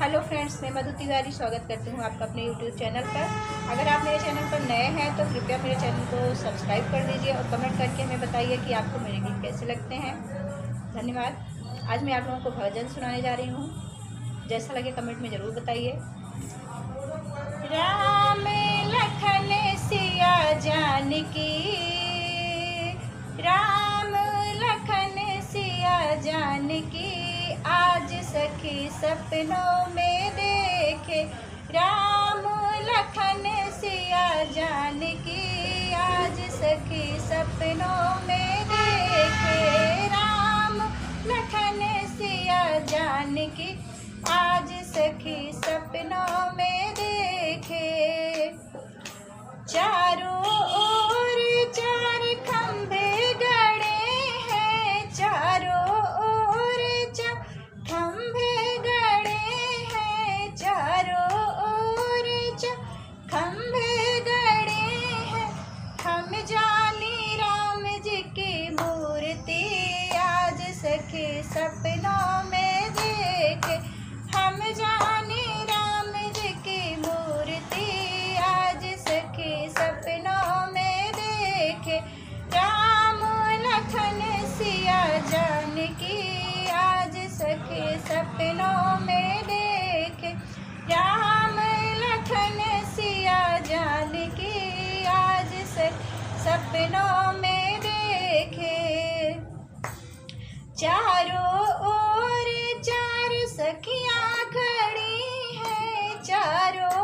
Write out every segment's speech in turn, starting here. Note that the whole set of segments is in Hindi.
हेलो फ्रेंड्स, मैं मधु तिवारी स्वागत करती हूँ आपका अपने यूट्यूब चैनल पर। अगर आप मेरे चैनल पर नए हैं तो कृपया मेरे चैनल को सब्सक्राइब कर दीजिए और कमेंट करके हमें बताइए कि आपको मेरे गीत कैसे लगते हैं। धन्यवाद। आज मैं आप लोगों को भजन सुनाने जा रही हूँ। जैसा लगे कमेंट में ज़रूर बताइए। राम लखन सिया जानकी, राम लखन सिया जानकी, आज सखी सपनों में देखे। राम लखन सिया जानकी, आज सखी सपनों में देखे। राम लखन सिया जानकी, आज सखी सपनों में देखे। चारों ओर चार खंभे गड़े हैं, चारों ओर चार खंभे गड़े हैं, चारों ओर चार खंभे गड़े हैं। हम जानी राम जी की मूर्ति, आज सखी सपनों में देखे। हम जानी राम जी की मूर्ति, आज सखी सपनों में देखे। राम लखन सिया जानकी, आज सखी सपनों में देखे। राम लखन सिया जानकी, आज सपनों में देखे। चारों ओर चार सखियां खड़ी हैं, चारों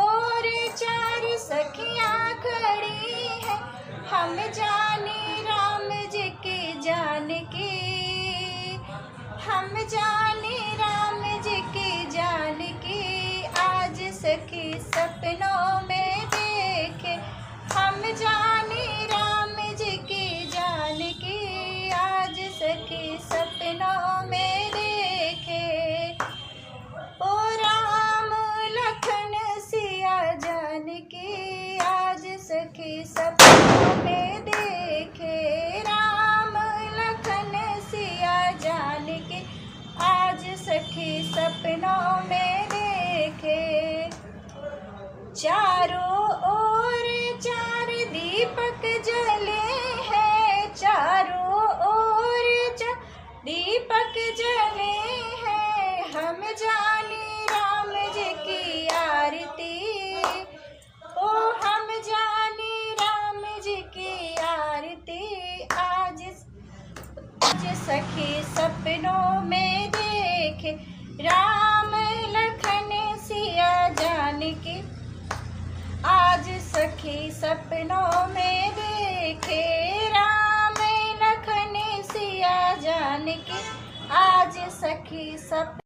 ओर चार सखियां खड़ी हैं। हम जानी राम जी की जानकी, हम जानी राम जी की जानकी, आज सखी सपनों में देखे। हम जानी राम जी की जानकी, आज सखी सपनों में देखे। ओ राम लखन सिया जानकी, आज सखी सपनों में देखे। राम लखन सिया जानकी, आज सखी सपनों में देखे। चारों ओर चार दीपक जले हैं, चारों ओर चार दीपक जले हैं। हम जानी राम जी की आरती, ओ हम जानी राम जी की आरती, आज सखी सपनों में देखे। राम लखन सिया जानकी, आज सखी सपनों में देखे। राम लखन सिया जानकी, आज सखी सपनों